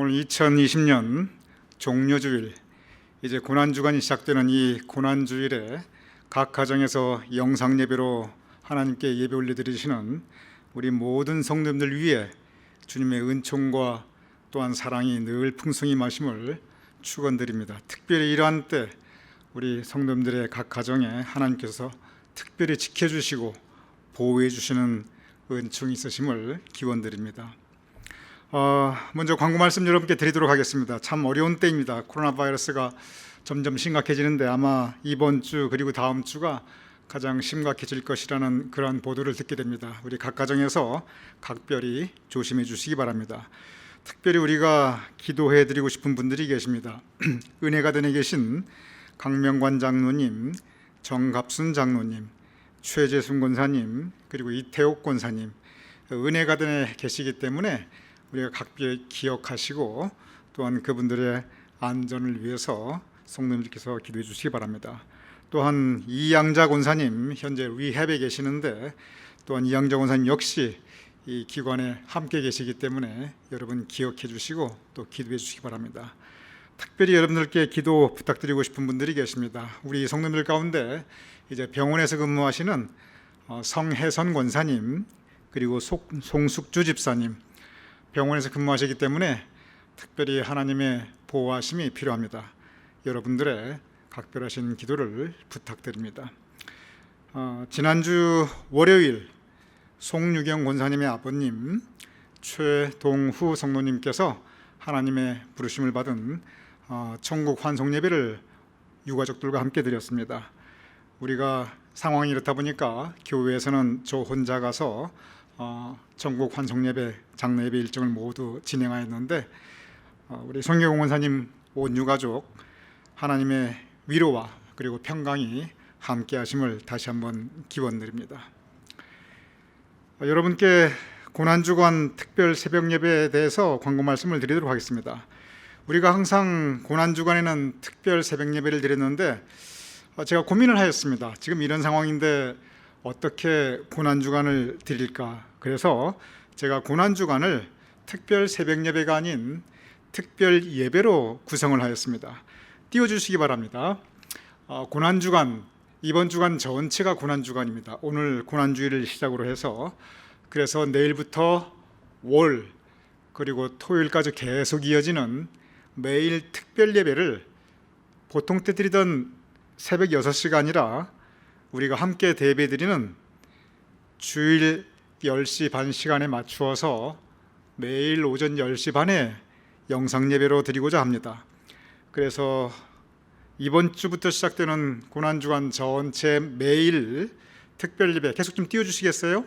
오늘 2020년 종료주일, 이제 고난주간이 시작되는 이 고난주일에 각 가정에서 영상예배로 하나님께 예배 올려드리시는 우리 모든 성도님들 위해 주님의 은총과 또한 사랑이 늘 풍성히 마심을 축원드립니다. 특별히 이러한 때 우리 성도님들의 각 가정에 하나님께서 특별히 지켜주시고 보호해 주시는 은총이 있으심을 기원드립니다. 먼저 광고 말씀 여러분께 드리도록 하겠습니다. 참 어려운 때입니다. 코로나 바이러스가 점점 심각해지는데 아마 이번 주 그리고 다음 주가 가장 심각해질 것이라는 그러한 보도를 듣게 됩니다. 우리 각 가정에서 각별히 조심해 주시기 바랍니다. 특별히 우리가 기도해 드리고 싶은 분들이 계십니다. 은혜가든에 계신 강명관 장로님, 정갑순 장로님, 최재순 권사님, 그리고 이태옥 권사님, 은혜가든에 계시기 때문에 우리가 각별히 기억하시고 또한 그분들의 안전을 위해서 성도님들께서 기도해 주시기 바랍니다. 또한 이양자 권사님 현재 리헵에 계시는데 또한 이양자 권사님 역시 이 기관에 함께 계시기 때문에 여러분 기억해 주시고 또 기도해 주시기 바랍니다. 특별히 여러분들께 기도 부탁드리고 싶은 분들이 계십니다. 우리 성도님들 가운데 이제 병원에서 근무하시는 성혜선 권사님, 그리고 송숙주 집사님, 병원에서 근무하시기 때문에 특별히 하나님의 보호하심이 필요합니다. 여러분들의 각별하신 기도를 부탁드립니다. 지난주 월요일 송유경 권사님의 아버님 최동후 성도님께서 하나님의 부르심을 받은 천국 환송 예배를 유가족들과 함께 드렸습니다. 우리가 상황이 이렇다 보니까 교회에서는 저 혼자 가서 전국 환송 예배, 장례 예배 일정을 모두 진행하였는데 우리 송유경 권사님 온 유가족 하나님의 위로와 그리고 평강이 함께 하심을 다시 한번 기원드립니다. 여러분께 고난주간 특별 새벽 예배에 대해서 광고 말씀을 드리도록 하겠습니다. 우리가 항상 고난주간에는 특별 새벽 예배를 드렸는데 제가 고민을 하였습니다. 지금 이런 상황인데 어떻게 고난주간을 드릴까? 그래서 제가 고난주간을 특별 새벽 예배가 아닌 특별 예배로 구성을 하였습니다. 띄워주시기 바랍니다. 고난주간, 이번 주간 전체가 고난주간입니다. 오늘 고난주일을 시작으로 해서 그래서 내일부터 월 그리고 토요일까지 계속 이어지는 매일 특별 예배를 보통 때 드리던 새벽 6시가 아니라 우리가 함께 대배드리는 주일 10시 반 시간에 맞추어서 매일 오전 10시 반에 영상 예배로 드리고자 합니다. 그래서 이번 주부터 시작되는 고난주간 전체 매일 특별 예배 계속 좀 띄워주시겠어요?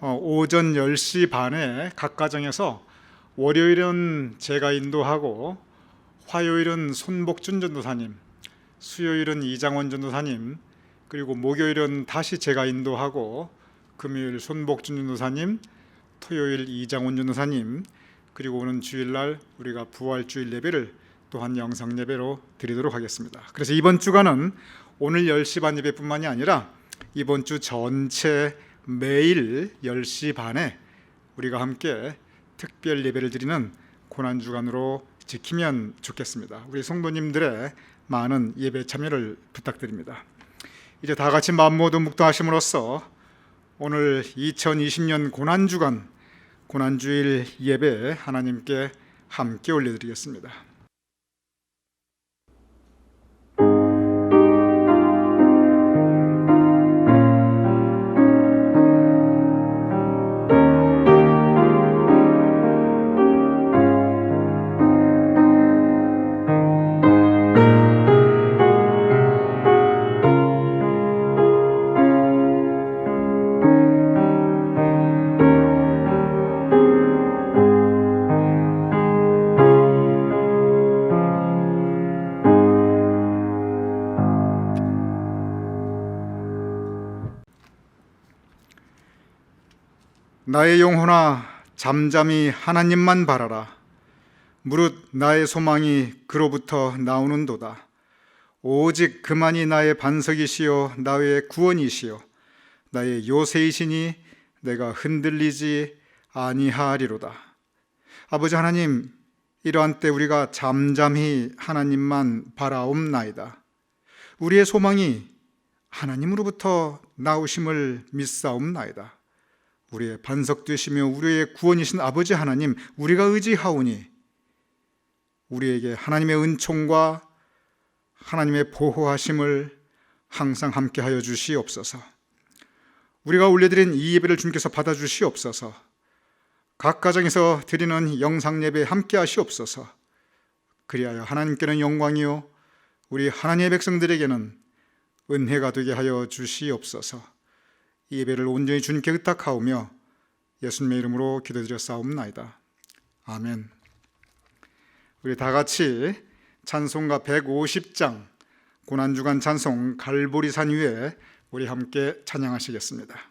오전 10시 반에 각 가정에서 월요일은 제가 인도하고 화요일은 손복준 전도사님, 수요일은 이장원 전도사님, 그리고 목요일은 다시 제가 인도하고 금요일 손복준 전도사님, 토요일 이장원 전도사님, 그리고 오는 주일날 우리가 부활주일 예배를 또한 영상 예배로 드리도록 하겠습니다. 그래서 이번 주간은 오늘 10시 반 예배뿐만이 아니라 이번 주 전체 매일 10시 반에 우리가 함께 특별 예배를 드리는 고난주간으로 지키면 좋겠습니다. 우리 성도님들의 많은 예배 참여를 부탁드립니다. 이제 다 같이 마음 모두 묵도하심으로써 오늘 2020년 고난주간 고난주일 예배 하나님께 함께 올려드리겠습니다. 나의 영혼아 잠잠히 하나님만 바라라. 무릇 나의 소망이 그로부터 나오는도다. 오직 그만이 나의 반석이시요 나의 구원이시요 나의 요새이시니 내가 흔들리지 아니하리로다. 아버지 하나님, 이러한 때 우리가 잠잠히 하나님만 바라옵나이다. 우리의 소망이 하나님으로부터 나오심을 믿사옵나이다. 우리의 반석 되시며 우리의 구원이신 아버지 하나님, 우리가 의지하오니 우리에게 하나님의 은총과 하나님의 보호하심을 항상 함께하여 주시옵소서. 우리가 올려드린 이 예배를 주님께서 받아주시옵소서. 각 가정에서 드리는 영상 예배 함께 하시옵소서. 그리하여 하나님께는 영광이요 우리 하나님의 백성들에게는 은혜가 되게 하여 주시옵소서. 이 예배를 온전히 주님께 의탁하오며 예수님의 이름으로 기도드렸사옵나이다. 아멘. 우리 다 같이 찬송가 150장 고난주간 찬송 갈보리산 위에 우리 함께 찬양하시겠습니다.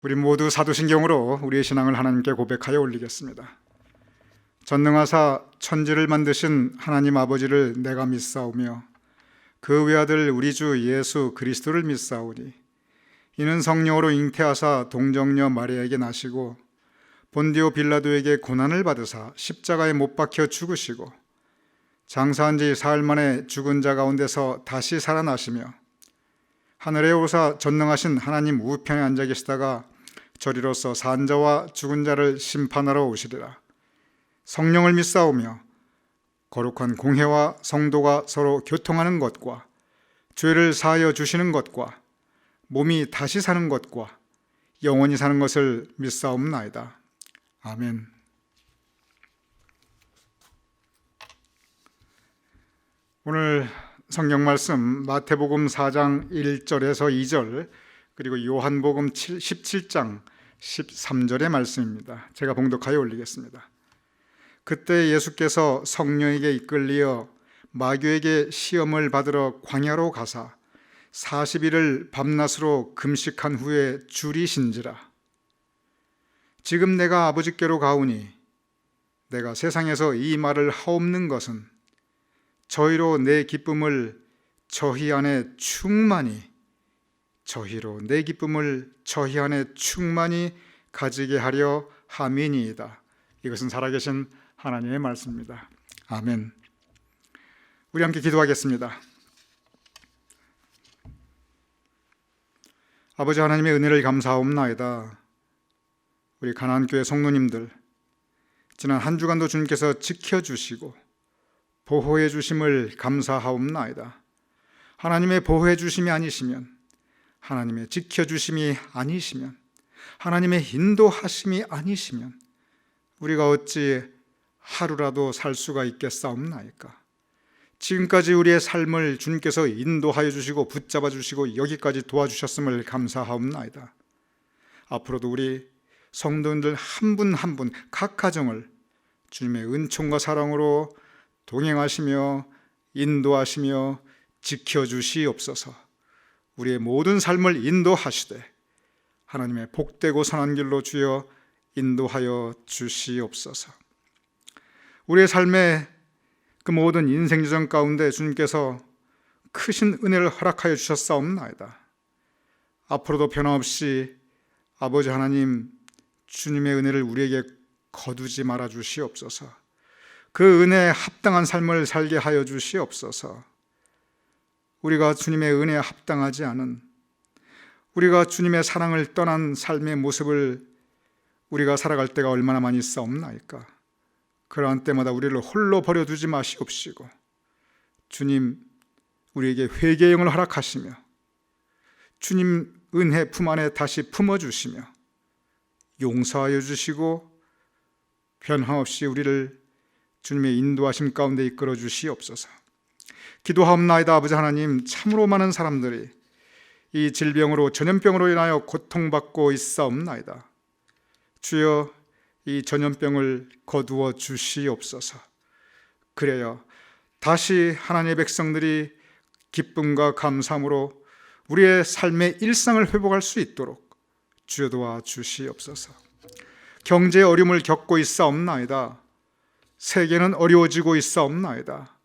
우리 모두 사도신경으로 우리의 신앙을 하나님께 고백하여 올리겠습니다. 전능하사 천지를 만드신 하나님 아버지를 내가 믿사오며 그 외아들 우리 주 예수 그리스도를 믿사오니 이는 성령으로 잉태하사 동정녀 마리아에게 나시고 본디오 빌라도에게 고난을 받으사 십자가에 못 박혀 죽으시고 장사한 지 사흘 만에 죽은 자 가운데서 다시 살아나시며 하늘에 오사 전능하신 하나님 우편에 앉아 계시다가 저리로서 산 자와 죽은 자를 심판하러 오시리라. 성령을 믿사오며 거룩한 공회와 성도가 서로 교통하는 것과 죄를 사하여 주시는 것과 몸이 다시 사는 것과 영원히 사는 것을 믿사옵나이다. 아멘. 오늘 성경 말씀 마태복음 4장 1절에서 2절 그리고 요한복음 17장 13절의 말씀입니다. 제가 봉독하여 올리겠습니다. 그때 예수께서 성령에게 이끌리어 마귀에게 시험을 받으러 광야로 가사 40일을 밤낮으로 금식한 후에 줄이신지라. 지금 내가 아버지께로 가오니 내가 세상에서 이 말을 하옵는 것은 저희로 내 기쁨을 저희 안에 충만히 가지게 하려 함이니이다. 이것은 살아계신 하나님의 말씀입니다. 아멘. 우리 함께 기도하겠습니다. 아버지 하나님의 은혜를 감사하옵나이다. 우리 가나안교회 성도님들 지난 한 주간도 주님께서 지켜주시고 보호해 주심을 감사하옵나이다. 하나님의 보호해 주심이 아니시면, 하나님의 지켜주심이 아니시면, 하나님의 인도하심이 아니시면 우리가 어찌 하루라도 살 수가 있겠사옵나이까. 지금까지 우리의 삶을 주님께서 인도하여 주시고 붙잡아 주시고 여기까지 도와주셨음을 감사하옵나이다. 앞으로도 우리 성도님들 한 분 한 분 각 가정을 주님의 은총과 사랑으로 동행하시며 인도하시며 지켜주시옵소서. 우리의 모든 삶을 인도하시되 하나님의 복되고 선한 길로 주여 인도하여 주시옵소서. 우리의 삶의 그 모든 인생여정 가운데 주님께서 크신 은혜를 허락하여 주셨사옵나이다. 앞으로도 변함없이 아버지 하나님 주님의 은혜를 우리에게 거두지 말아 주시옵소서. 그 은혜에 합당한 삶을 살게 하여 주시옵소서. 우리가 주님의 은혜에 합당하지 않은, 우리가 주님의 사랑을 떠난 삶의 모습을 우리가 살아갈 때가 얼마나 많이 있사옵나이까. 그러한 때마다 우리를 홀로 버려두지 마시옵시고 주님 우리에게 회개의 영을 허락하시며 주님 은혜 품 안에 다시 품어주시며 용서하여 주시고 변함없이 우리를 주님의 인도하심 가운데 이끌어 주시옵소서. 기도하옵나이다. 아버지 하나님, 참으로 많은 사람들이 이 질병으로, 전염병으로 인하여 고통받고 있사옵나이다. 주여 이 전염병을 거두어 주시옵소서. 그래야 다시 하나님의 백성들이 기쁨과 감사함으로 우리의 삶의 일상을 회복할 수 있도록 주여 도와 주시옵소서. 경제의 어려움을 겪고 있사옵나이다. 세계는 어려워지고 있사옵나이다.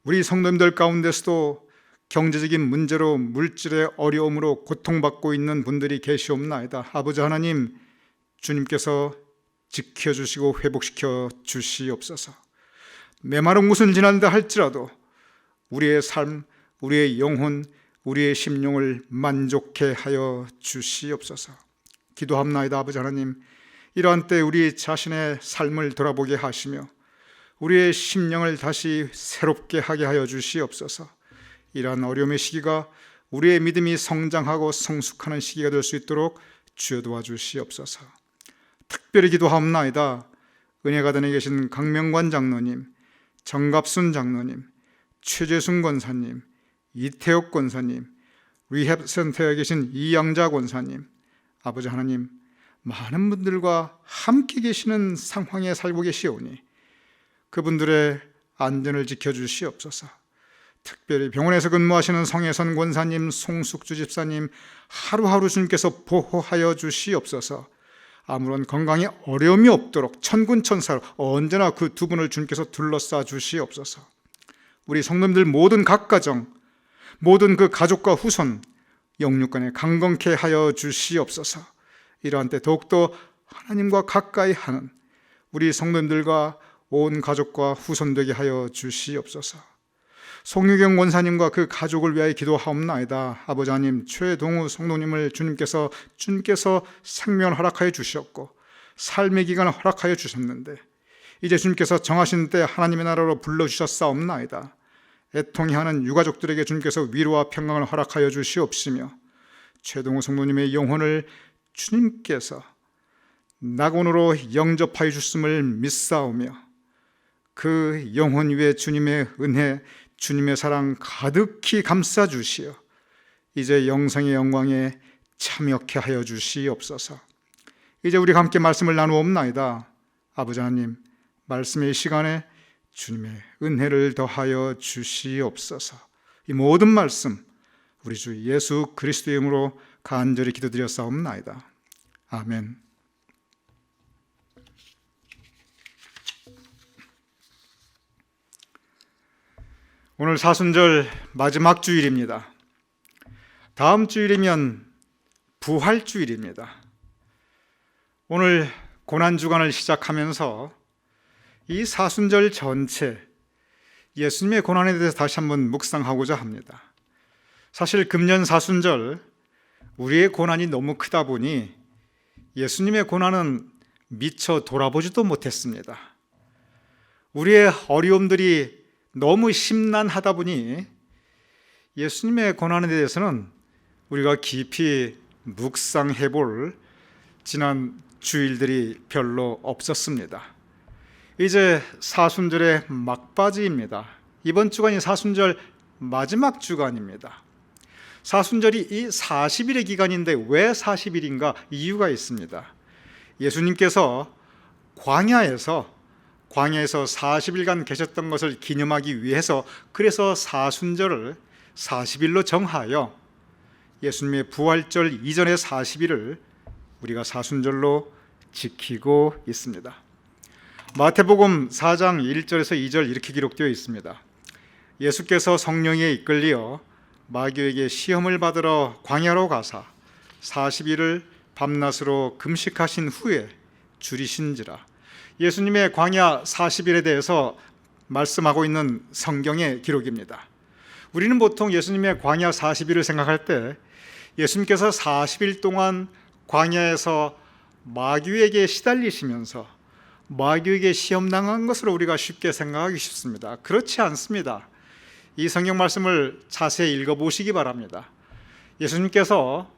우리 성도님들 가운데서도 경제적인 문제로, 물질의 어려움으로 고통받고 있는 분들이 계시옵나이다. 아버지 하나님, 주님께서 지켜주시고 회복시켜 주시옵소서. 메마른 곳은 지난다 할지라도 우리의 삶, 우리의 영혼, 우리의 심령을 만족해 하여 주시옵소서. 기도합나이다. 아버지 하나님, 이러한 때 우리 자신의 삶을 돌아보게 하시며 우리의 심령을 다시 새롭게 하게 하여 주시옵소서. 이러한 어려움의 시기가 우리의 믿음이 성장하고 성숙하는 시기가 될 수 있도록 주여 도와주시옵소서. 특별히 기도하옵나이다. 은혜가든에 계신 강명관 장로님, 정갑순 장로님, 최재순 권사님, 이태옥 권사님, 리헵센터에 계신 이양자 권사님, 아버지 하나님, 많은 분들과 함께 계시는 상황에 살고 계시오니 그분들의 안전을 지켜주시옵소서. 특별히 병원에서 근무하시는 성혜선 권사님, 송숙주 집사님 하루하루 주님께서 보호하여 주시옵소서. 아무런 건강에 어려움이 없도록 천군천사로 언제나 그 두 분을 주님께서 둘러싸 주시옵소서. 우리 성도님들 모든 각 가정, 모든 그 가족과 후손 영육간에 강건케 하여 주시옵소서. 이러한 때 더욱더 하나님과 가까이 하는 우리 성도님들과 온 가족과 후손 되게 하여 주시옵소서. 송유경 원사님과 그 가족을 위하여 기도하옵나이다. 아버지 하나님, 최동우 성도님을 주님께서 생명을 허락하여 주셨고 삶의 기간을 허락하여 주셨는데 이제 주님께서 정하신 때 하나님의 나라로 불러주셨사옵나이다. 애통해 하는 유가족들에게 주님께서 위로와 평강을 허락하여 주시옵시며 최동우 성도님의 영혼을 주님께서 낙원으로 영접하여 주심을 믿사오며 그 영혼 위에 주님의 은혜, 주님의 사랑 가득히 감싸 주시어 이제 영생의 영광에 참여케 하여 주시옵소서. 이제 우리가 함께 말씀을 나누옵나이다. 아버지 하나님, 말씀의 시간에 주님의 은혜를 더하여 주시옵소서. 이 모든 말씀 우리 주 예수 그리스도의 이름으로 간절히 기도드렸사옵나이다. 아멘. 오늘 사순절 마지막 주일입니다. 다음 주일이면 부활주일입니다. 오늘 고난주간을 시작하면서 이 사순절 전체 예수님의 고난에 대해서 다시 한번 묵상하고자 합니다. 사실 금년 사순절 우리의 고난이 너무 크다 보니 예수님의 고난은 미처 돌아보지도 못했습니다. 우리의 어려움들이 너무 심란하다 보니 예수님의 고난에 대해서는 우리가 깊이 묵상해 볼 지난 주일들이 별로 없었습니다. 이제 사순절의 막바지입니다. 이번 주간이 사순절 마지막 주간입니다. 사순절이 이 40일의 기간인데 왜 40일인가? 이유가 있습니다. 예수님께서 광야에서 40일간 계셨던 것을 기념하기 위해서 그래서 사순절을 40일로 정하여 예수님의 부활절 이전의 40일을 우리가 사순절로 지키고 있습니다. 마태복음 4장 1절에서 2절 이렇게 기록되어 있습니다. 예수께서 성령에 이끌리어 마귀에게 시험을 받으러 광야로 가사 40일을 밤낮으로 금식하신 후에 줄이신지라. 예수님의 광야 40일에 대해서 말씀하고 있는 성경의 기록입니다. 우리는 보통 예수님의 광야 40일을 생각할 때 예수님께서 40일 동안 광야에서 마귀에게 시달리시면서 마귀에게 시험당한 것으로 우리가 쉽게 생각하기 쉽습니다. 그렇지 않습니다. 이 성경 말씀을 자세히 읽어보시기 바랍니다. 예수님께서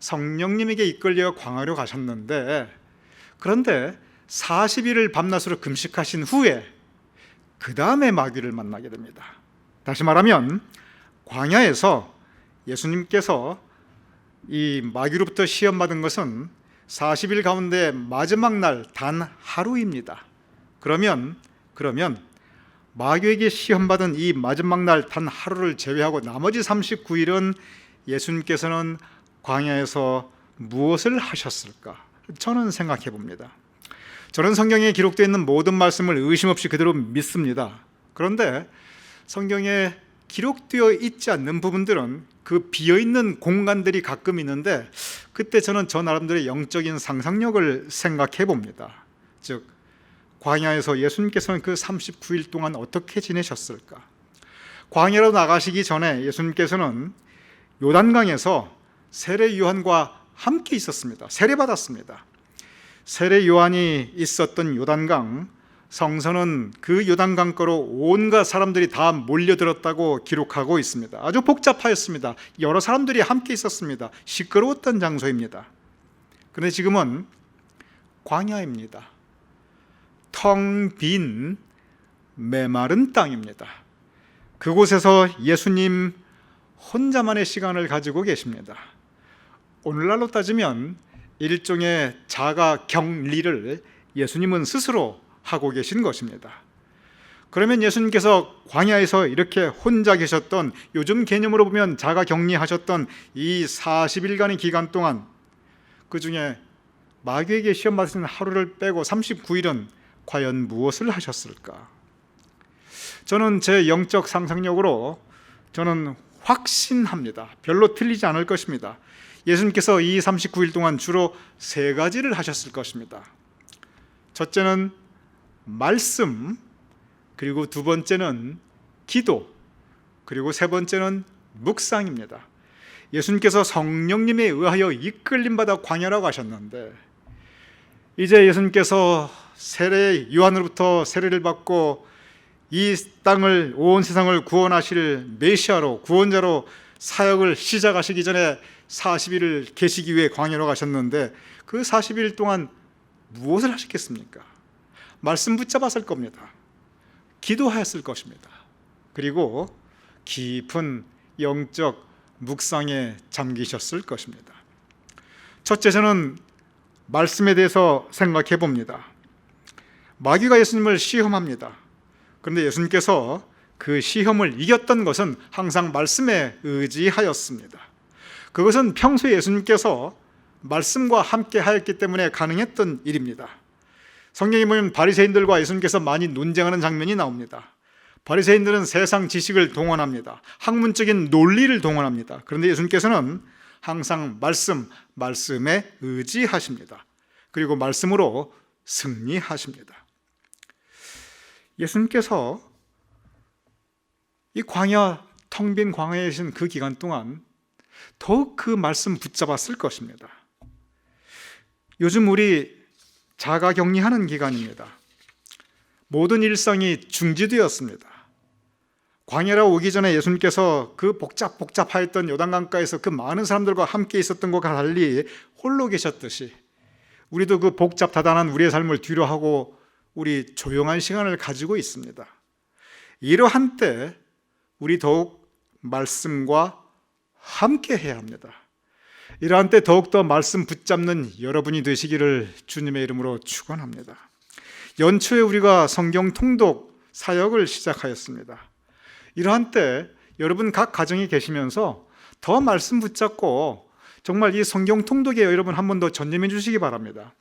성령님에게 이끌려 광야로 가셨는데 그런데 40일을 밤낮으로 금식하신 후에 그 다음에 마귀를 만나게 됩니다. 다시 말하면 광야에서 예수님께서 이 마귀로부터 시험받은 것은 40일 가운데 마지막 날 단 하루입니다. 그러면 마귀에게 시험받은 이 마지막 날 단 하루를 제외하고 나머지 39일은 예수님께서는 광야에서 무엇을 하셨을까? 저는 생각해 봅니다. 저는 성경에 기록되어 있는 모든 말씀을 의심 없이 그대로 믿습니다. 그런데 성경에 기록되어 있지 않는 부분들은 그 비어있는 공간들이 가끔 있는데 그때 저는 저 나름대로의 영적인 상상력을 생각해 봅니다. 즉 광야에서 예수님께서는 그 39일 동안 어떻게 지내셨을까? 광야로 나가시기 전에 예수님께서는 요단강에서 세례 요한과 함께 있었습니다. 세례받았습니다. 세례 요한이 있었던 요단강, 성서는 그 요단강가로 온갖 사람들이 다 몰려들었다고 기록하고 있습니다. 아주 복잡하였습니다. 여러 사람들이 함께 있었습니다. 시끄러웠던 장소입니다. 그런데 지금은 광야입니다. 텅 빈 메마른 땅입니다. 그곳에서 예수님 혼자만의 시간을 가지고 계십니다. 오늘날로 따지면 일종의 자가 격리를 예수님은 스스로 하고 계신 것입니다. 그러면 예수님께서 광야에서 이렇게 혼자 계셨던, 요즘 개념으로 보면 자가 격리하셨던 이 40일간의 기간 동안, 그 중에 마귀에게 시험 받으신 하루를 빼고 39일은 과연 무엇을 하셨을까? 저는 제 영적 상상력으로 저는 확신합니다. 별로 틀리지 않을 것입니다. 예수님께서 이 39일 동안 주로 세 가지를 하셨을 것입니다. 첫째는 말씀, 그리고 두 번째는 기도, 그리고 세 번째는 묵상입니다. 예수님께서 성령님에 의하여 이끌림받아 광야로 가셨는데, 이제 예수님께서 요한으로부터 세례를 받고 이 땅을, 온 세상을 구원하실 메시아로, 구원자로 사역을 시작하시기 전에 40일을 계시기 위해 광야로 가셨는데, 그 40일 동안 무엇을 하셨겠습니까? 말씀 붙잡았을 겁니다. 기도하였을 것입니다. 그리고 깊은 영적 묵상에 잠기셨을 것입니다. 첫째, 저는 말씀에 대해서 생각해 봅니다. 마귀가 예수님을 시험합니다. 그런데 예수님께서 그 시험을 이겼던 것은 항상 말씀에 의지하였습니다. 그것은 평소에 예수님께서 말씀과 함께 하였기 때문에 가능했던 일입니다. 성경에 보면 바리새인들과 예수님께서 많이 논쟁하는 장면이 나옵니다. 바리새인들은 세상 지식을 동원합니다. 학문적인 논리를 동원합니다. 그런데 예수님께서는 항상 말씀에 의지하십니다. 그리고 말씀으로 승리하십니다. 예수님께서 이 광야, 텅 빈 광야에 계신 그 기간 동안 더욱 그 말씀 붙잡았을 것입니다. 요즘 우리 자가격리하는 기간입니다. 모든 일상이 중지되었습니다. 광야로 오기 전에 예수님께서 그 복잡하였던 요단강가에서 그 많은 사람들과 함께 있었던 것과 달리 홀로 계셨듯이, 우리도 그 복잡다단한 우리의 삶을 뒤로하고 우리 조용한 시간을 가지고 있습니다. 이러한 때 우리 더욱 말씀과 함께 해야 합니다. 이러한 때 더욱더 말씀 붙잡는 여러분이 되시기를 주님의 이름으로 축원합니다. 연초에 우리가 성경 통독 사역을 시작하였습니다. 이러한 때 여러분 각 가정에 계시면서 더 말씀 붙잡고 정말 이 성경 통독에 여러분 한 번 더 전념해 주시기 바랍니다.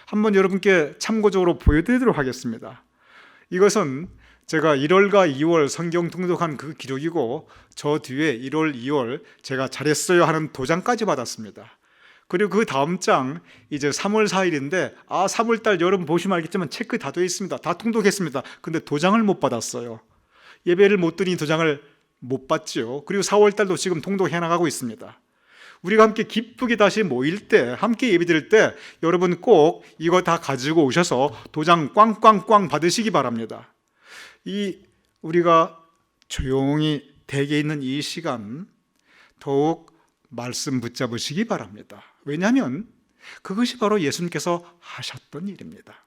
한번 여러분께 참고적으로 보여드리도록 하겠습니다. 이것은 제가 1월과 2월 성경 통독한 그 기록이고, 저 뒤에 1월, 2월 제가 잘했어요 하는 도장까지 받았습니다. 그리고 그 다음 장 이제 3월 4일인데 3월달 여러분 보시면 알겠지만 체크 다 되어 있습니다. 다 통독했습니다. 근데 도장을 못 받았어요. 예배를 못 드리니 도장을 못 받지요. 그리고 4월달도 지금 통독해 나가고 있습니다. 우리가 함께 기쁘게 다시 모일 때, 함께 예배 드릴 때 여러분 꼭 이거 다 가지고 오셔서 도장 꽝꽝꽝 받으시기 바랍니다. 우리가 조용히 댁에 있는 이 시간 더욱 말씀 붙잡으시기 바랍니다. 왜냐하면 그것이 바로 예수님께서 하셨던 일입니다.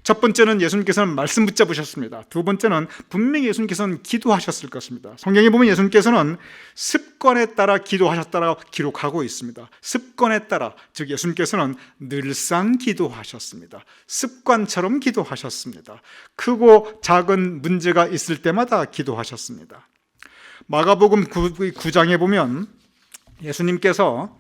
첫 번째는 예수님께서는 말씀 붙잡으셨습니다. 두 번째는 분명히 예수님께서는 기도하셨을 것입니다. 성경에 보면 예수님께서는 습관에 따라 기도하셨다라고 기록하고 있습니다. 습관에 따라, 즉 예수님께서는 늘상 기도하셨습니다. 습관처럼 기도하셨습니다. 크고 작은 문제가 있을 때마다 기도하셨습니다. 마가복음 9장에 보면 예수님께서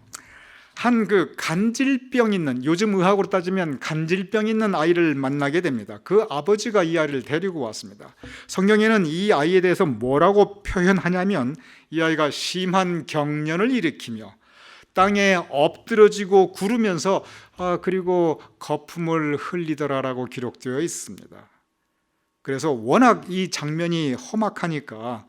한 그 간질병 있는, 요즘 의학으로 따지면 간질병 있는 아이를 만나게 됩니다. 그 아버지가 이 아이를 데리고 왔습니다. 성경에는 이 아이에 대해서 뭐라고 표현하냐면, 이 아이가 심한 경련을 일으키며 땅에 엎드러지고 구르면서 그리고 거품을 흘리더라라고 기록되어 있습니다. 그래서 워낙 이 장면이 험악하니까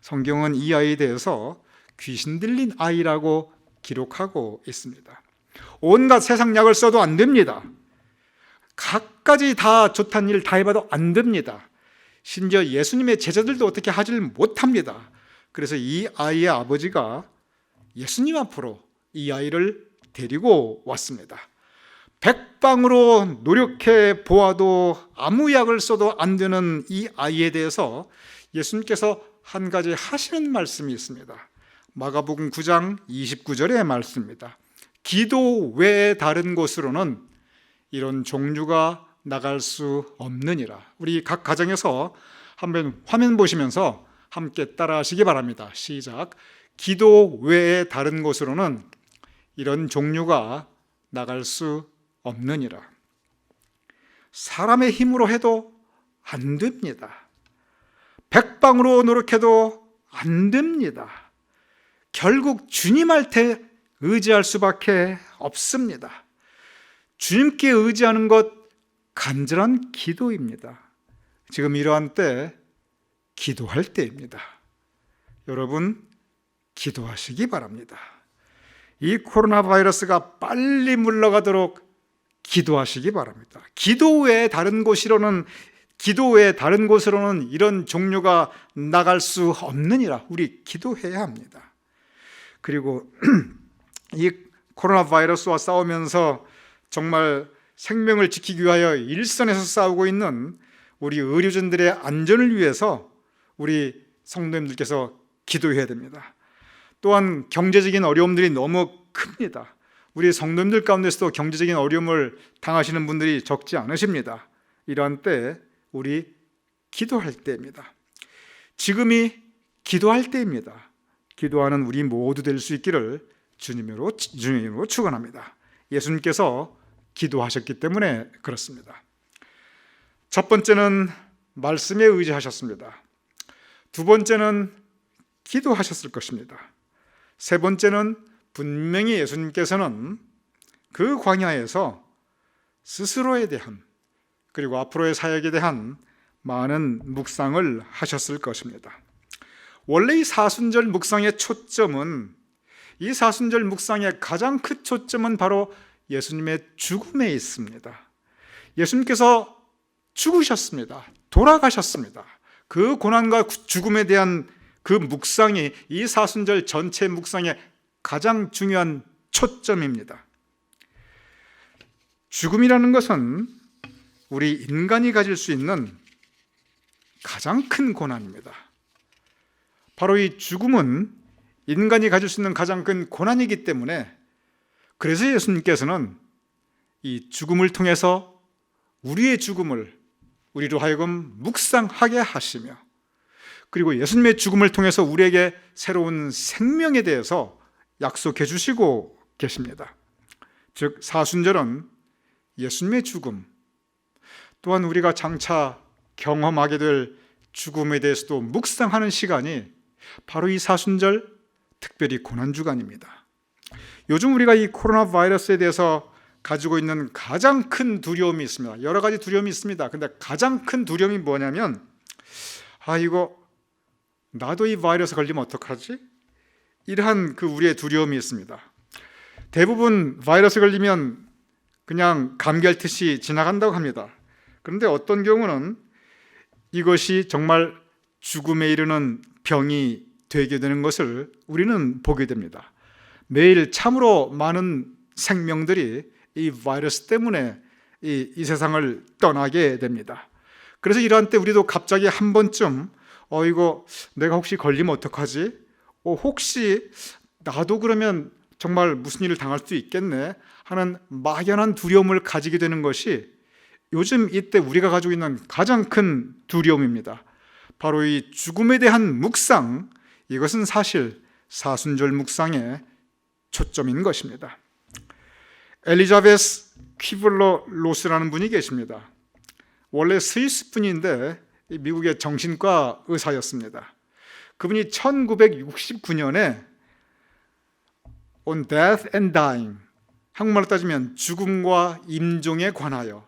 성경은 이 아이에 대해서 귀신 들린 아이라고 기록하고 있습니다. 온갖 세상 약을 써도 안 됩니다. 각가지 다 좋다는 일 다 해봐도 안 됩니다. 심지어 예수님의 제자들도 어떻게 하지를 못합니다. 그래서 이 아이의 아버지가 예수님 앞으로 이 아이를 데리고 왔습니다. 백방으로 노력해 보아도 아무 약을 써도 안 되는 이 아이에 대해서 예수님께서 한 가지 하시는 말씀이 있습니다. 마가복음 9장 29절의 말씀입니다. 기도 외에 다른 곳으로는 이런 종류가 나갈 수 없느니라. 우리 각 가정에서 한번 화면 보시면서 함께 따라하시기 바랍니다. 시작. 기도 외에 다른 곳으로는 이런 종류가 나갈 수 없느니라. 사람의 힘으로 해도 안 됩니다. 백방으로 노력해도 안 됩니다. 결국 주님한테 의지할 수밖에 없습니다. 주님께 의지하는 것 간절한 기도입니다. 지금 이러한 때 기도할 때입니다. 여러분 기도하시기 바랍니다. 이 코로나 바이러스가 빨리 물러가도록 기도하시기 바랍니다. 기도 외에 다른 곳으로는 이런 종류가 나갈 수 없느니라. 우리 기도해야 합니다. 그리고 이 코로나 바이러스와 싸우면서 정말 생명을 지키기 위하여 일선에서 싸우고 있는 우리 의료진들의 안전을 위해서 우리 성도님들께서 기도해야 됩니다. 또한 경제적인 어려움들이 너무 큽니다. 우리 성도님들 가운데서도 경제적인 어려움을 당하시는 분들이 적지 않으십니다. 이러한 때 우리 기도할 때입니다. 지금이 기도할 때입니다. 기도하는 우리 모두 될 수 있기를 주님으로 축원합니다. 예수님께서 기도하셨기 때문에 그렇습니다. 첫 번째는 말씀에 의지하셨습니다. 두 번째는 기도하셨을 것입니다. 세 번째는 분명히 예수님께서는 그 광야에서 스스로에 대한 그리고 앞으로의 사역에 대한 많은 묵상을 하셨을 것입니다. 원래 이 사순절 묵상의 초점은 이 사순절 묵상의 가장 큰 초점은 바로 예수님의 죽음에 있습니다. 예수님께서 죽으셨습니다. 돌아가셨습니다. 그 고난과 죽음에 대한 그 묵상이 이 사순절 전체 묵상의 가장 중요한 초점입니다. 죽음이라는 것은 우리 인간이 가질 수 있는 가장 큰 고난입니다. 바로 이 죽음은 인간이 가질 수 있는 가장 큰 고난이기 때문에 그래서 예수님께서는 이 죽음을 통해서 우리의 죽음을 우리로 하여금 묵상하게 하시며 그리고 예수님의 죽음을 통해서 우리에게 새로운 생명에 대해서 약속해 주시고 계십니다. 즉 사순절은 예수님의 죽음 또한 우리가 장차 경험하게 될 죽음에 대해서도 묵상하는 시간이 바로 이 사순절 특별히 고난주간입니다. 요즘 우리가 이 코로나 바이러스에 대해서 가지고 있는 가장 큰 두려움이 있습니다. 여러 가지 두려움이 있습니다. 근데 가장 큰 두려움이 뭐냐면 이거 나도 이 바이러스 걸리면 어떡하지? 이러한 우리의 두려움이 있습니다. 대부분 바이러스 걸리면 그냥 감기 앓듯이 지나간다고 합니다. 그런데 어떤 경우는 이것이 정말 죽음에 이르는 병이 되게 되는 것을 우리는 보게 됩니다. 매일 참으로 많은 생명들이 이 바이러스 때문에 이 세상을 떠나게 됩니다. 그래서 이러한 때 우리도 갑자기 한 번쯤 이거 내가 혹시 걸리면 어떡하지? 혹시 나도 그러면 정말 무슨 일을 당할 수 있겠네 하는 막연한 두려움을 가지게 되는 것이 요즘 이때 우리가 가지고 있는 가장 큰 두려움입니다. 바로 이 죽음에 대한 묵상, 이것은 사실 사순절 묵상의 초점인 것입니다. 엘리자베스 퀴블러 로스라는 분이 계십니다. 원래 스위스 분인데 미국의 정신과 의사였습니다. 그분이 1969년에 On Death and Dying, 한국말로 따지면 죽음과 임종에 관하여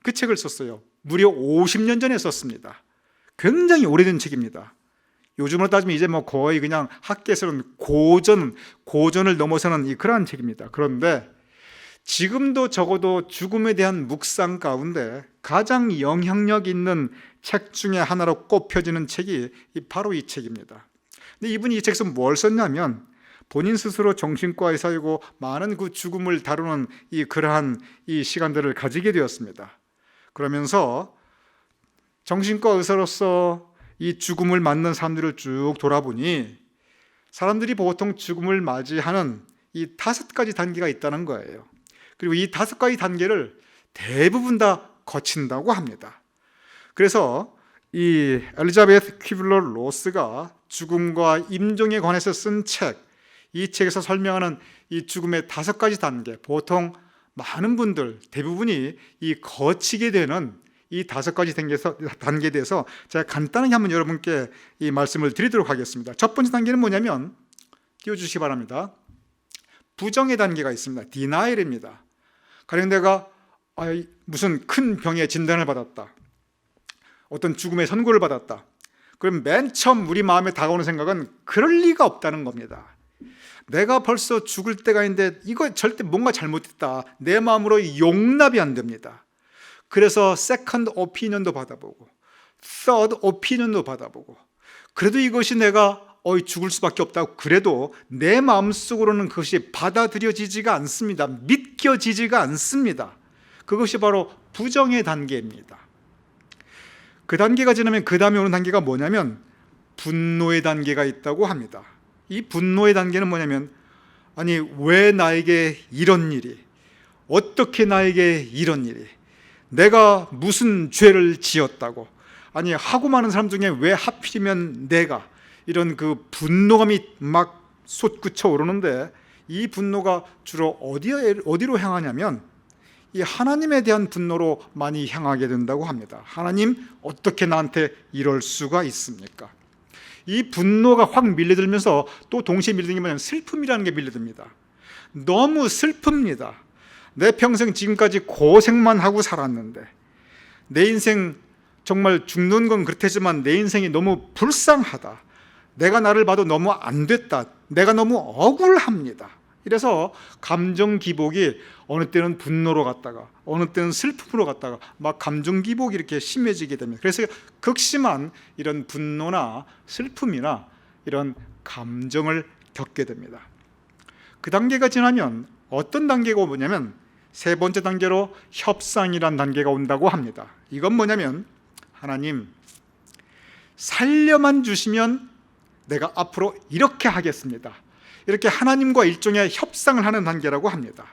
그 책을 썼어요. 무려 50년 전에 썼습니다. 굉장히 오래된 책입니다. 요즘으로 따지면 이제 거의 그냥 학계에서는 고전을 넘어서는 그러한 책입니다. 그런데 지금도 적어도 죽음에 대한 묵상 가운데 가장 영향력 있는 책 중에 하나로 꼽혀지는 책이 바로 이 책입니다. 근데 이분이 이 책에서 뭘 썼냐면 본인 스스로 정신과 의사이고 많은 그 죽음을 다루는 그러한 시간들을 가지게 되었습니다. 그러면서 정신과 의사로서 이 죽음을 맞는 사람들을 쭉 돌아보니 사람들이 보통 죽음을 맞이하는 이 5가지 단계가 있다는 거예요. 그리고 이 5가지 단계를 대부분 다 거친다고 합니다. 그래서 이 엘리자베스 퀴블러 로스가 죽음과 임종에 관해서 쓴 책, 이 책에서 설명하는 이 죽음의 5가지 단계, 보통 많은 분들 대부분이 이 거치게 되는 이 5가지 단계에 대해서 제가 간단하게 한번 여러분께 이 말씀을 드리도록 하겠습니다. 첫 번째 단계는 뭐냐면, 띄워주시기 바랍니다. 부정의 단계가 있습니다. 디나일입니다. 가령 내가 무슨 큰 병의 진단을 받았다, 어떤 죽음의 선고를 받았다. 그럼 맨 처음 우리 마음에 다가오는 생각은 그럴 리가 없다는 겁니다. 내가 벌써 죽을 때가 있는데 이거 절대 뭔가 잘못됐다, 내 마음으로 용납이 안 됩니다. 그래서 세컨드 오피니언도 받아보고 서드 오피니언도 받아보고, 그래도 이것이 내가 죽을 수밖에 없다고 그래도 내 마음속으로는 그것이 받아들여지지가 않습니다. 믿겨지지가 않습니다. 그것이 바로 부정의 단계입니다. 그 단계가 지나면 그 다음에 오는 단계가 뭐냐면 분노의 단계가 있다고 합니다. 이 분노의 단계는 뭐냐면, 아니 왜 나에게 이런 일이, 어떻게 나에게 이런 일이, 내가 무슨 죄를 지었다고, 아니 하고 많은 사람 중에 왜 하필이면 내가, 이런 그 분노감이 막 솟구쳐 오르는데, 이 분노가 주로 어디로 향하냐면 이 하나님에 대한 분노로 많이 향하게 된다고 합니다. 하나님 어떻게 나한테 이럴 수가 있습니까? 이 분노가 확 밀려들면서 또 동시에 밀리는 게 뭐냐면 슬픔이라는 게 밀려듭니다. 너무 슬픕니다. 내 평생 지금까지 고생만 하고 살았는데, 내 인생 정말 죽는 건 그렇지만 내 인생이 너무 불쌍하다, 내가 나를 봐도 너무 안 됐다, 내가 너무 억울합니다. 이래서 감정 기복이 어느 때는 분노로 갔다가 어느 때는 슬픔으로 갔다가 막 감정 기복이 이렇게 심해지게 됩니다. 그래서 극심한 이런 분노나 슬픔이나 이런 감정을 겪게 됩니다. 그 단계가 지나면 어떤 단계가 오냐면 세 번째 단계로 협상이란 단계가 온다고 합니다. 이건 뭐냐면, 하나님 살려만 주시면 내가 앞으로 이렇게 하겠습니다, 이렇게 하나님과 일종의 협상을 하는 단계라고 합니다.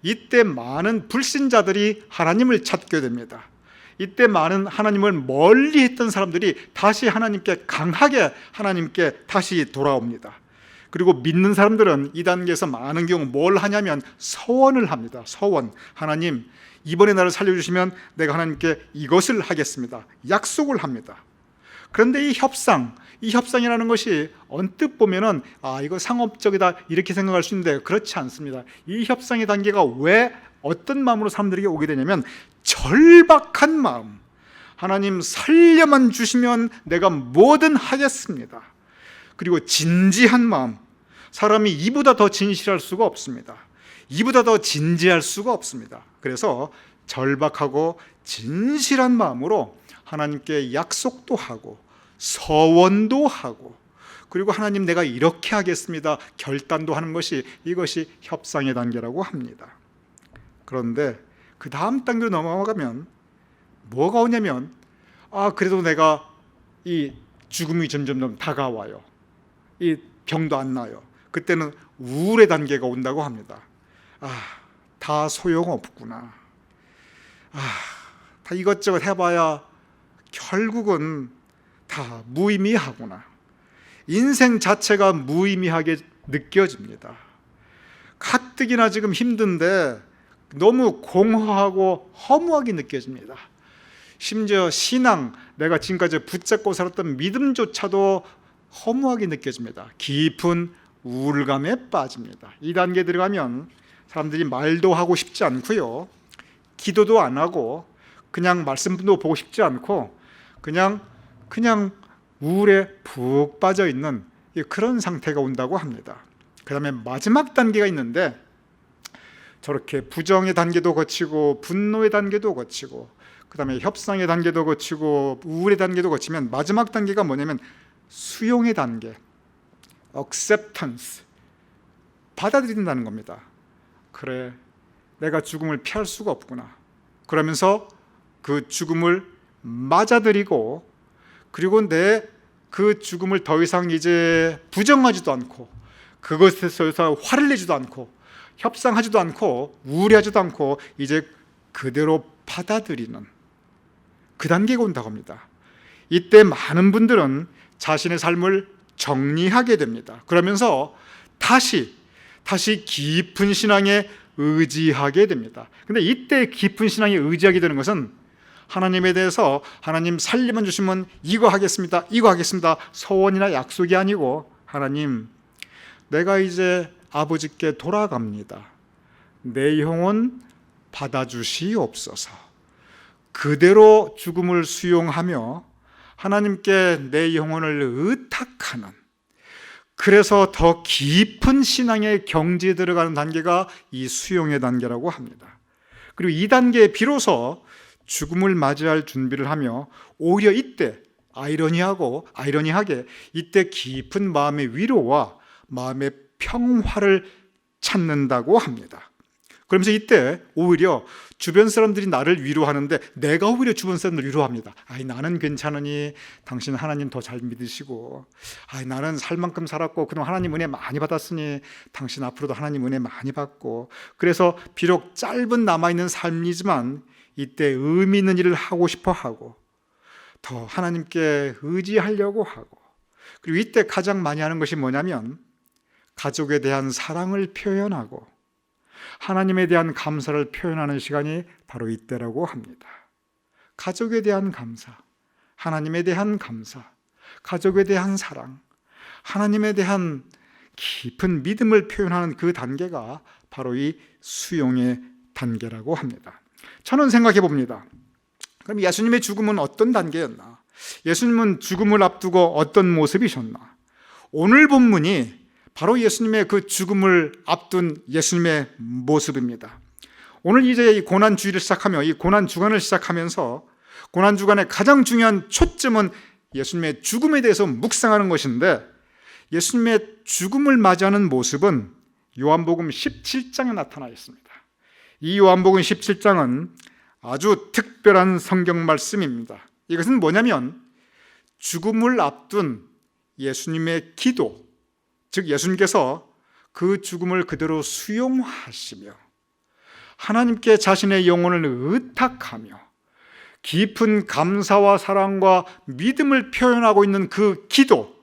이때 많은 불신자들이 하나님을 찾게 됩니다. 이때 많은 하나님을 멀리 했던 사람들이 다시 하나님께, 강하게 하나님께 다시 돌아옵니다. 그리고 믿는 사람들은 이 단계에서 많은 경우 뭘 하냐면 서원을 합니다. 서원. 하나님 이번에 나를 살려주시면 내가 하나님께 이것을 하겠습니다, 약속을 합니다. 그런데 이 협상이라는 것이 언뜻 보면은 이거 상업적이다 이렇게 생각할 수 있는데 그렇지 않습니다. 이 협상의 단계가 왜 어떤 마음으로 사람들에게 오게 되냐면 절박한 마음, 하나님 살려만 주시면 내가 뭐든 하겠습니다. 그리고 진지한 마음, 사람이 이보다 더 진실할 수가 없습니다. 이보다 더 진지할 수가 없습니다. 그래서 절박하고 진실한 마음으로 하나님께 약속도 하고 서원도 하고, 그리고 하나님 내가 이렇게 하겠습니다 결단도 하는 것이, 이것이 협상의 단계라고 합니다. 그런데 그 다음 단계로 넘어가면 뭐가 오냐면, 그래도 내가 이 죽음이 점점 다가와요, 이 병도 안 나요. 그때는 우울의 단계가 온다고 합니다. 다 소용없구나, 다 이것저것 해봐야 결국은 다 무의미하구나, 인생 자체가 무의미하게 느껴집니다. 가뜩이나 지금 힘든데 너무 공허하고 허무하게 느껴집니다. 심지어 신앙, 내가 지금까지 붙잡고 살았던 믿음조차도 허무하게 느껴집니다. 깊은 우울감에 빠집니다. 이 단계에 들어가면 사람들이 말도 하고 싶지 않고요, 기도도 안 하고, 그냥 말씀도 보고 싶지 않고, 그냥 우울에 푹 빠져 있는 그런 상태가 온다고 합니다. 그 다음에 마지막 단계가 있는데, 저렇게 부정의 단계도 거치고 분노의 단계도 거치고 그 다음에 협상의 단계도 거치고 우울의 단계도 거치면 마지막 단계가 뭐냐면 수용의 단계, acceptance, 받아들인다는 겁니다. 그래, 내가 죽음을 피할 수가 없구나. 그러면서 그 죽음을 맞아들이고, 그리고 내 그 죽음을 더 이상 이제 부정하지도 않고, 그것에 대해서 화를 내지도 않고, 협상하지도 않고, 우울해하지도 않고, 이제 그대로 받아들이는 그 단계가 온다고 합니다. 이때 많은 분들은 자신의 삶을 정리하게 됩니다. 그러면서 다시 깊은 신앙에 의지하게 됩니다. 근데 이때 깊은 신앙에 의지하게 되는 것은 하나님에 대해서 하나님 살림만 주시면 이거 하겠습니다, 이거 하겠습니다 소원이나 약속이 아니고, 하나님 내가 이제 아버지께 돌아갑니다. 내 영혼 받아주시옵소서. 그대로 죽음을 수용하며 하나님께 내 영혼을 의탁하는, 그래서 더 깊은 신앙의 경지에 들어가는 단계가 이 수용의 단계라고 합니다. 그리고 이 단계에 비로소 죽음을 맞이할 준비를 하며, 오히려 이때 아이러니하게 이때 깊은 마음의 위로와 마음의 평화를 찾는다고 합니다. 그러면서 이때 오히려 주변 사람들이 나를 위로하는데 내가 오히려 주변 사람들을 위로합니다. 나는 괜찮으니 당신 하나님 더 잘 믿으시고, 나는 살 만큼 살았고 그동안 하나님 은혜 많이 받았으니 당신 앞으로도 하나님 은혜 많이 받고, 그래서 비록 짧은 남아있는 삶이지만 이때 의미 있는 일을 하고 싶어 하고 더 하나님께 의지하려고 하고, 그리고 이때 가장 많이 하는 것이 뭐냐면 가족에 대한 사랑을 표현하고 하나님에 대한 감사를 표현하는 시간이 바로 이때라고 합니다. 가족에 대한 감사, 하나님에 대한 감사, 가족에 대한 사랑, 하나님에 대한 깊은 믿음을 표현하는 그 단계가 바로 이 수용의 단계라고 합니다. 저는 생각해 봅니다. 그럼 예수님의 죽음은 어떤 단계였나? 예수님은 죽음을 앞두고 어떤 모습이셨나? 오늘 본문이 바로 예수님의 그 죽음을 앞둔 예수님의 모습입니다. 오늘 이제 이 고난주일을 시작하며 이 고난주간을 시작하면서 고난주간의 가장 중요한 초점은 예수님의 죽음에 대해서 묵상하는 것인데, 예수님의 죽음을 맞이하는 모습은 요한복음 17장에 나타나 있습니다. 이 요한복음 17장은 아주 특별한 성경 말씀입니다. 이것은 뭐냐면 죽음을 앞둔 예수님의 기도, 즉 예수님께서 그 죽음을 그대로 수용하시며 하나님께 자신의 영혼을 의탁하며 깊은 감사와 사랑과 믿음을 표현하고 있는 그 기도,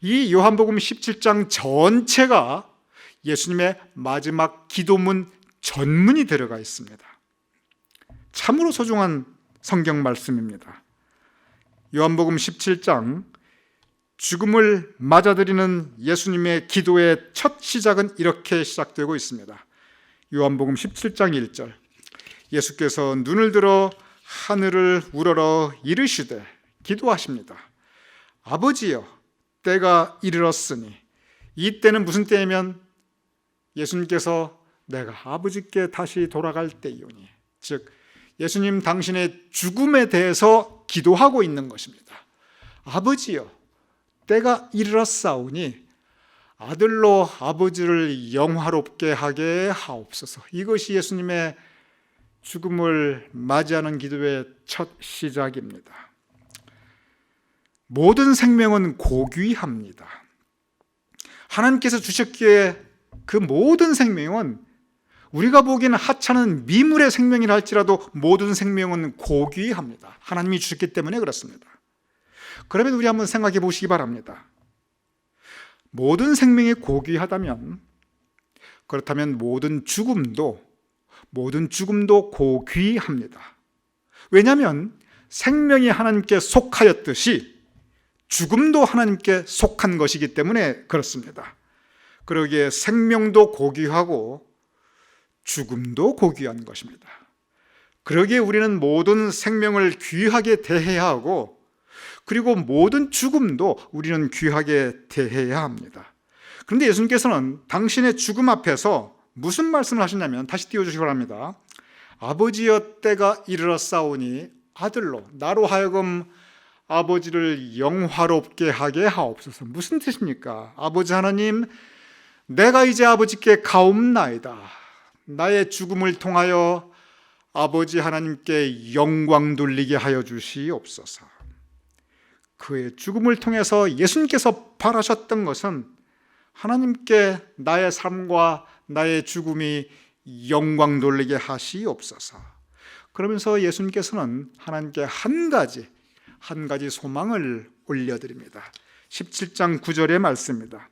이 요한복음 17장 전체가 예수님의 마지막 기도문 전문이 들어가 있습니다. 참으로 소중한 성경 말씀입니다. 요한복음 17장 죽음을 맞아들이는 예수님의 기도의 첫 시작은 이렇게 시작되고 있습니다. 요한복음 17장 1절, 예수께서 눈을 들어 하늘을 우러러 이르시되, 기도하십니다. 아버지여, 때가 이르렀으니. 이 때는 무슨 때이면 예수님께서 내가 아버지께 다시 돌아갈 때이오니, 즉 예수님 당신의 죽음에 대해서 기도하고 있는 것입니다. 아버지여, 때가 이르렀사오니 아들로 아버지를 영화롭게 하게 하옵소서. 이것이 예수님의 죽음을 맞이하는 기도의 첫 시작입니다. 모든 생명은 고귀합니다. 하나님께서 주셨기에 그 모든 생명은 우리가 보기에는 하찮은 미물의 생명이라 할지라도 모든 생명은 고귀합니다. 하나님이 주셨기 때문에 그렇습니다. 그러면 우리 한번 생각해 보시기 바랍니다. 모든 생명이 고귀하다면, 그렇다면 모든 죽음도 고귀합니다. 왜냐하면 생명이 하나님께 속하였듯이 죽음도 하나님께 속한 것이기 때문에 그렇습니다. 그러기에 생명도 고귀하고 죽음도 고귀한 것입니다. 그러기에 우리는 모든 생명을 귀하게 대해야 하고, 그리고 모든 죽음도 우리는 귀하게 대해야 합니다. 그런데 예수님께서는 당신의 죽음 앞에서 무슨 말씀을 하셨냐면, 다시 띄워주시기 바랍니다. 아버지여, 때가 이르렀사오니 아들로 나로 하여금 아버지를 영화롭게 하게 하옵소서. 무슨 뜻입니까? 아버지 하나님, 내가 이제 아버지께 가옵나이다. 나의 죽음을 통하여 아버지 하나님께 영광 돌리게 하여 주시옵소서. 그의 죽음을 통해서 예수님께서 바라셨던 것은 하나님께 나의 삶과 나의 죽음이 영광 돌리게 하시옵소서. 그러면서 예수님께서는 하나님께 한 가지, 한 가지 소망을 올려드립니다. 17장 9절의 말씀입니다.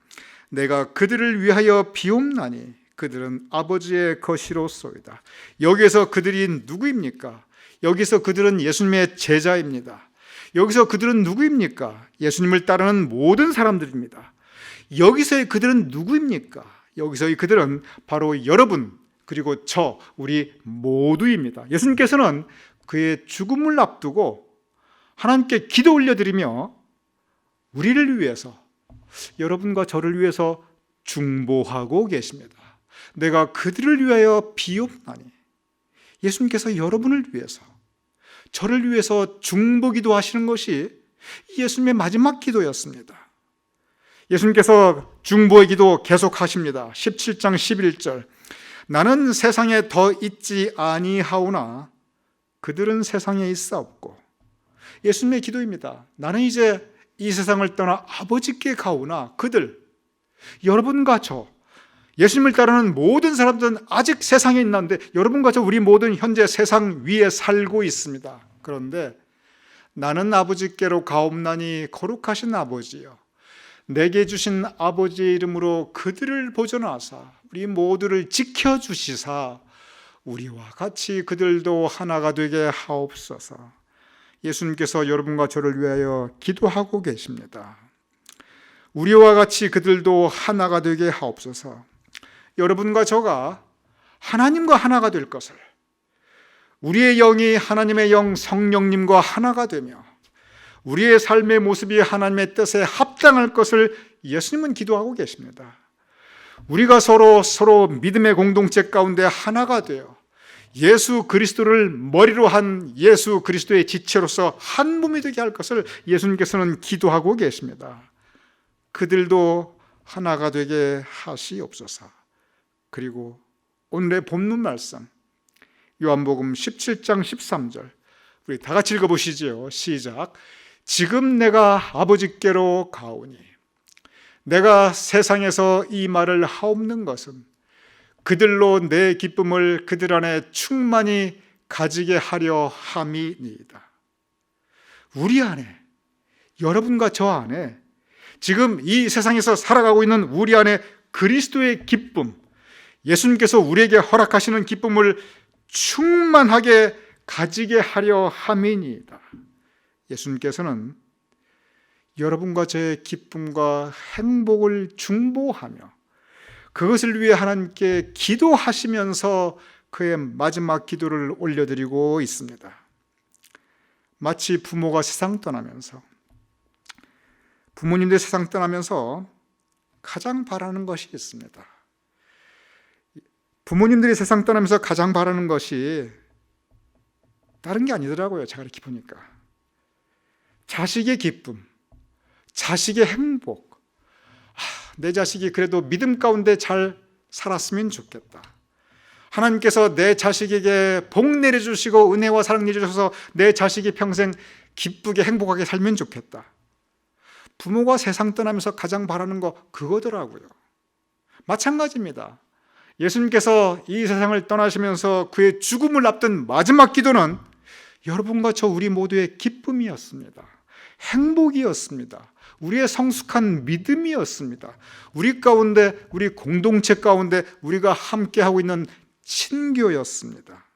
내가 그들을 위하여 비옵나니 그들은 아버지의 것이로소이다. 여기서 그들이 누구입니까? 여기서 그들은 예수님의 제자입니다. 여기서 그들은 누구입니까? 예수님을 따르는 모든 사람들입니다. 여기서의 그들은 누구입니까? 여기서의 그들은 바로 여러분 그리고 우리 모두입니다. 예수님께서는 그의 죽음을 앞두고 하나님께 기도 올려드리며 우리를 위해서, 여러분과 저를 위해서 중보하고 계십니다. 내가 그들을 위하여 비옵나니, 예수님께서 여러분을 위해서, 저를 위해서 중보기도 하시는 것이 예수님의 마지막 기도였습니다. 예수님께서 중보의 기도 계속하십니다. 17장 11절, 나는 세상에 더 있지 아니하오나 그들은 세상에 있사옵고. 예수님의 기도입니다. 나는 이제 이 세상을 떠나 아버지께 가오나 그들, 여러분과 저, 예수님을 따르는 모든 사람들은 아직 세상에 있는데 여러분과 저 우리 모든 현재 세상 위에 살고 있습니다. 그런데 나는 아버지께로 가옵나니 거룩하신 아버지여, 내게 주신 아버지의 이름으로 그들을 보존하사 우리 모두를 지켜주시사 우리와 같이 그들도 하나가 되게 하옵소서. 예수님께서 여러분과 저를 위하여 기도하고 계십니다. 우리와 같이 그들도 하나가 되게 하옵소서. 여러분과 저가 하나님과 하나가 될 것을, 우리의 영이 하나님의 영 성령님과 하나가 되며 우리의 삶의 모습이 하나님의 뜻에 합당할 것을 예수님은 기도하고 계십니다. 우리가 서로 믿음의 공동체 가운데 하나가 되어 예수 그리스도를 머리로 한 예수 그리스도의 지체로서 한 몸이 되게 할 것을 예수님께서는 기도하고 계십니다. 그들도 하나가 되게 하시옵소서. 그리고 오늘의 본문 말씀 요한복음 17장 13절, 우리 다 같이 읽어보시죠. 시작. 지금 내가 아버지께로 가오니 내가 세상에서 이 말을 하옵는 것은 그들로 내 기쁨을 그들 안에 충만히 가지게 하려 함이니이다. 우리 안에, 여러분과 저 안에, 지금 이 세상에서 살아가고 있는 우리 안에 그리스도의 기쁨, 예수님께서 우리에게 허락하시는 기쁨을 충만하게 가지게 하려 함이니이다. 예수님께서는 여러분과 저의 기쁨과 행복을 중보하며 그것을 위해 하나님께 기도하시면서 그의 마지막 기도를 올려드리고 있습니다. 마치 부모가 세상 떠나면서, 부모님들 세상 떠나면서 가장 바라는 것이 있습니다. 부모님들이 세상 떠나면서 가장 바라는 것이 다른 게 아니더라고요. 제가 이렇게 보니까 자식의 기쁨, 자식의 행복, 내 자식이 그래도 믿음 가운데 잘 살았으면 좋겠다. 하나님께서 내 자식에게 복 내려주시고 은혜와 사랑 내려주셔서 내 자식이 평생 기쁘게 행복하게 살면 좋겠다. 부모가 세상 떠나면서 가장 바라는 거 그거더라고요. 마찬가지입니다. 예수님께서 이 세상을 떠나시면서 그의 죽음을 앞둔 마지막 기도는 여러분과 저 우리 모두의 기쁨이었습니다. 행복이었습니다. 우리의 성숙한 믿음이었습니다. 우리 가운데, 우리 공동체 가운데 우리가 함께하고 있는 친교였습니다.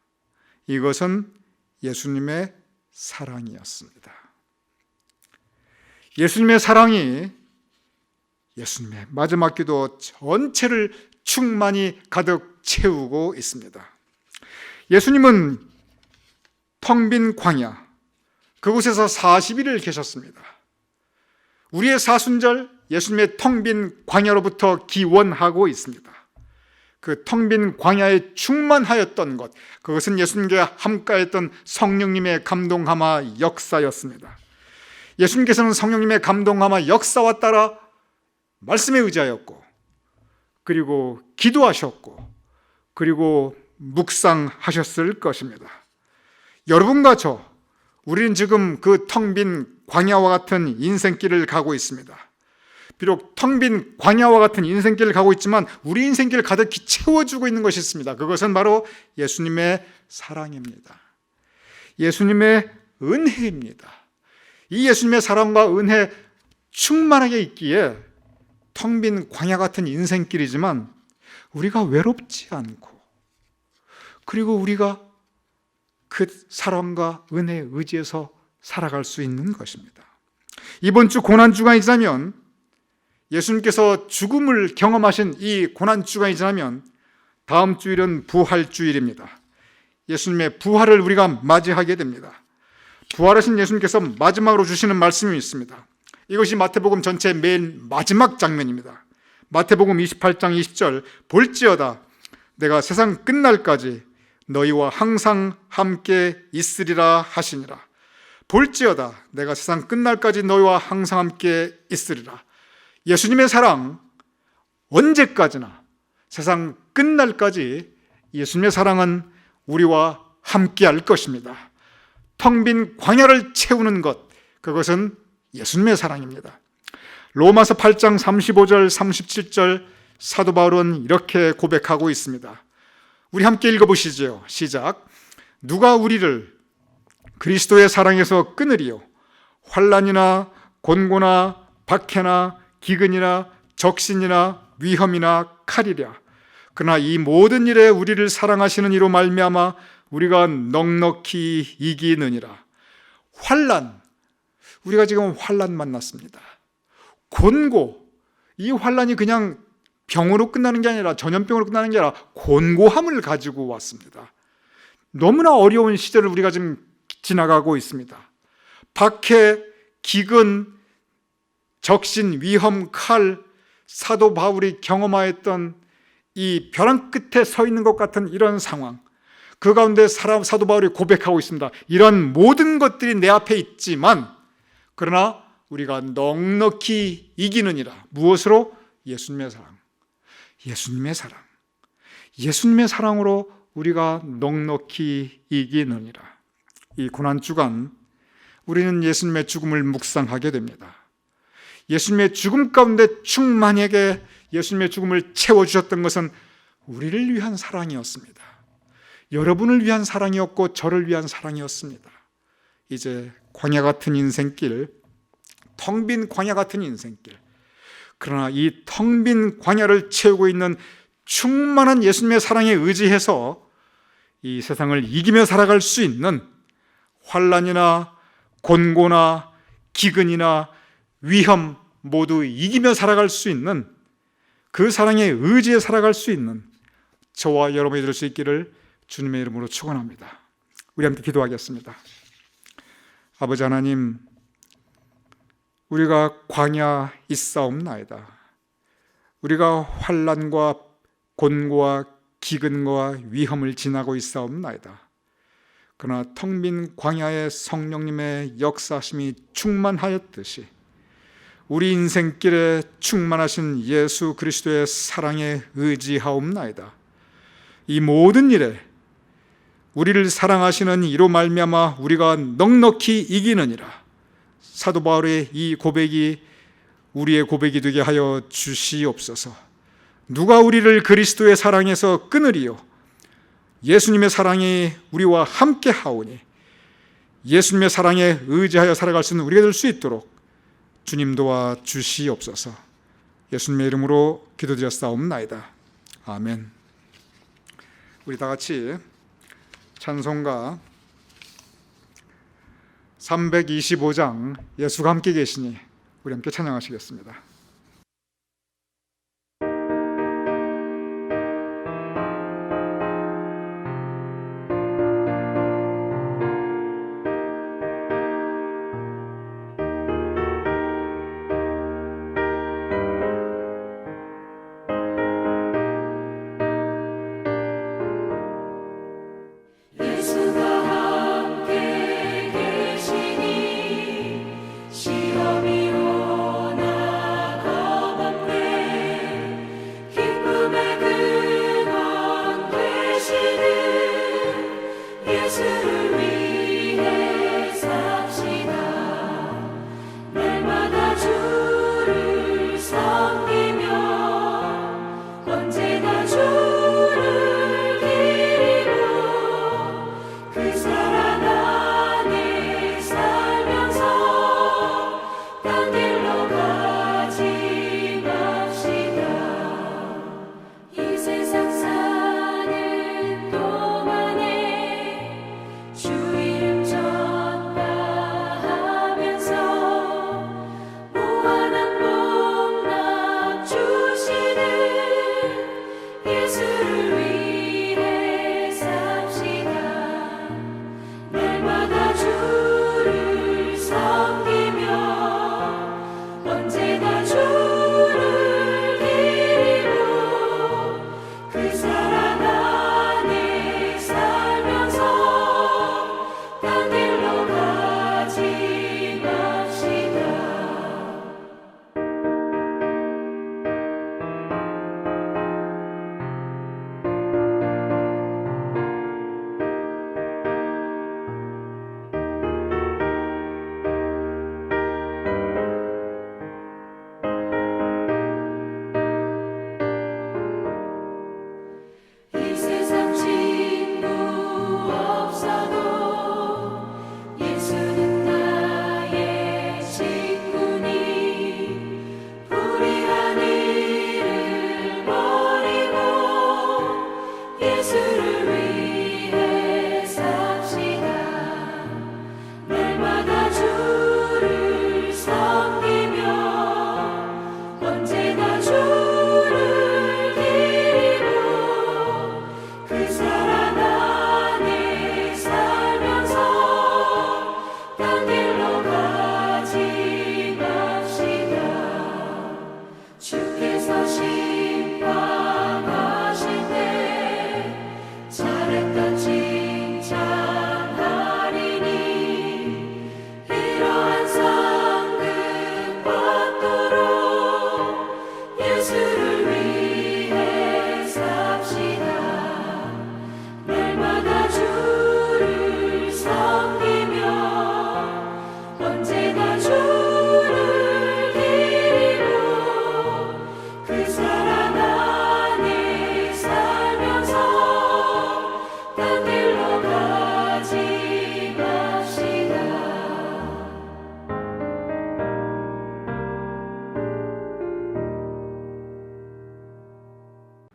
이것은 예수님의 사랑이었습니다. 예수님의 사랑이 예수님의 마지막 기도 전체를 충만히 가득 채우고 있습니다. 예수님은 텅 빈 광야, 그곳에서 40일을 계셨습니다. 우리의 사순절, 예수님의 텅 빈 광야로부터 기원하고 있습니다. 그 텅 빈 광야에 충만하였던 것, 그것은 예수님과 함께했던 성령님의 감동함화 역사였습니다. 예수님께서는 성령님의 감동함화 역사와 따라 말씀에 의지하였고, 그리고 기도하셨고, 그리고 묵상하셨을 것입니다. 여러분과 저, 우리는 지금 그 텅 빈 광야와 같은 인생길을 가고 있습니다. 비록 텅 빈 광야와 같은 인생길을 가고 있지만 우리 인생길을 가득히 채워주고 있는 것이 있습니다. 그것은 바로 예수님의 사랑입니다. 예수님의 은혜입니다. 이 예수님의 사랑과 은혜 충만하게 있기에 텅 빈 광야 같은 인생길이지만 우리가 외롭지 않고, 그리고 우리가 그 사랑과 은혜에 의지해서 살아갈 수 있는 것입니다. 이번 주 고난주간이 지나면, 예수님께서 죽음을 경험하신 이 고난주간이 지나면 다음 주일은 부활주일입니다. 예수님의 부활을 우리가 맞이하게 됩니다. 부활하신 예수님께서 마지막으로 주시는 말씀이 있습니다. 이것이 마태복음 전체의 맨 마지막 장면입니다. 마태복음 28장 20절, 볼지어다 내가 세상 끝날까지 너희와 항상 함께 있으리라 하시니라. 볼지어다 내가 세상 끝날까지 너희와 항상 함께 있으리라. 예수님의 사랑, 언제까지나 세상 끝날까지 예수님의 사랑은 우리와 함께 할 것입니다. 텅 빈 광야를 채우는 것, 그것은 예수님의 사랑입니다. 로마서 8장 35절 37절 사도 바울은 이렇게 고백하고 있습니다. 우리 함께 읽어보시죠. 시작. 누가 우리를 그리스도의 사랑에서 끊으리요? 환난이나 곤고나 박해나 기근이나 적신이나 위험이나 칼이랴. 그러나 이 모든 일에 우리를 사랑하시는 이로 말미암아 우리가 넉넉히 이기느니라. 환난, 우리가 지금 환난 만났습니다. 곤고, 이 환난이 그냥 병으로 끝나는 게 아니라, 전염병으로 끝나는 게 아니라 곤고함을 가지고 왔습니다. 너무나 어려운 시절을 우리가 지금 지나가고 있습니다. 박해, 기근, 적신, 위험, 칼, 사도 바울이 경험하였던 이 벼랑 끝에 서 있는 것 같은 이런 상황, 그 가운데 사도 바울이 고백하고 있습니다. 이런 모든 것들이 내 앞에 있지만 그러나 우리가 넉넉히 이기느니라. 무엇으로? 예수님의 사랑. 예수님의 사랑. 예수님의 사랑으로 우리가 넉넉히 이기느니라. 이 고난주간 우리는 예수님의 죽음을 묵상하게 됩니다. 예수님의 죽음 가운데 충만하게 예수님의 죽음을 채워주셨던 것은 우리를 위한 사랑이었습니다. 여러분을 위한 사랑이었고 저를 위한 사랑이었습니다. 이제 광야 같은 인생길, 텅 빈 광야 같은 인생길, 그러나 이 텅 빈 광야를 채우고 있는 충만한 예수님의 사랑에 의지해서 이 세상을 이기며 살아갈 수 있는, 환난이나 곤고나 기근이나 위험 모두 이기며 살아갈 수 있는, 그 사랑에 의지해 살아갈 수 있는 저와 여러분이 될 수 있기를 주님의 이름으로 축원합니다. 우리 함께 기도하겠습니다. 아버지 하나님, 우리가 광야 있사옵나이다. 우리가 환난과 곤고와 기근과 위험을 지나고 있사옵나이다. 그러나 텅 빈 광야에 성령님의 역사심이 충만하였듯이 우리 인생길에 충만하신 예수 그리스도의 사랑에 의지하옵나이다. 이 모든 일에 우리를 사랑하시는 이로 말미암아 우리가 넉넉히 이기느니라. 사도 바울의 이 고백이 우리의 고백이 되게 하여 주시옵소서. 누가 우리를 그리스도의 사랑에서 끊으리요? 예수님의 사랑이 우리와 함께 하오니 예수님의 사랑에 의지하여 살아갈 수 있는 우리가 될 수 있도록 주님 도와 주시옵소서. 예수님의 이름으로 기도드렸사옵나이다. 아멘. 우리 다 같이 찬송가 325장 예수가 함께 계시니 우리 함께 찬양하시겠습니다. 시험이 오나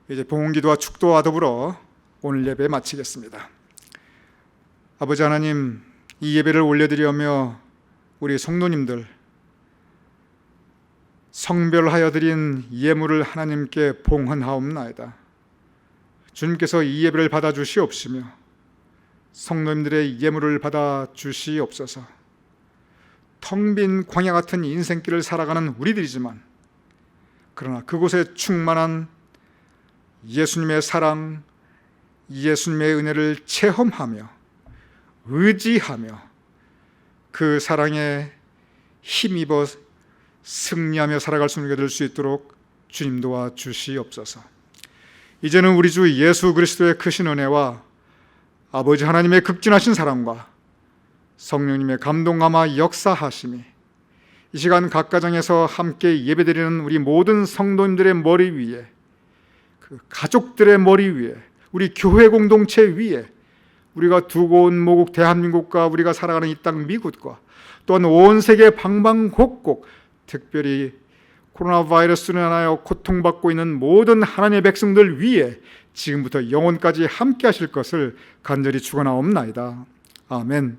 이제 봉헌기도와 축도와 더불어 오늘 예배 마치겠습니다. 아버지 하나님, 이 예배를 올려드리며 우리 성도님들 성별하여 드린 예물을 하나님께 봉헌하옵나이다. 주님께서 이 예배를 받아주시옵시며 성도님들의 예물을 받아주시옵소서. 텅 빈 광야 같은 인생길을 살아가는 우리들이지만 그러나 그곳에 충만한 예수님의 사랑, 예수님의 은혜를 체험하며 의지하며 그 사랑에 힘입어 승리하며 살아갈 수 있게 될 수 있도록 주님 도와주시옵소서. 이제는 우리 주 예수 그리스도의 크신 은혜와 아버지 하나님의 극진하신 사랑과 성령님의 감동감화 역사하심이 이 시간 각 가정에서 함께 예배드리는 우리 모든 성도님들의 머리 위에, 그 가족들의 머리 위에, 우리 교회 공동체 위에, 우리가 두고 온 모국 대한민국과 우리가 살아가는 이 땅 미국과 또한 온 세계 방방곡곡, 특별히 코로나 바이러스로 인하여 고통받고 있는 모든 하나님의 백성들 위에 지금부터 영원까지 함께 하실 것을 간절히 축원하옵나이다. 아멘.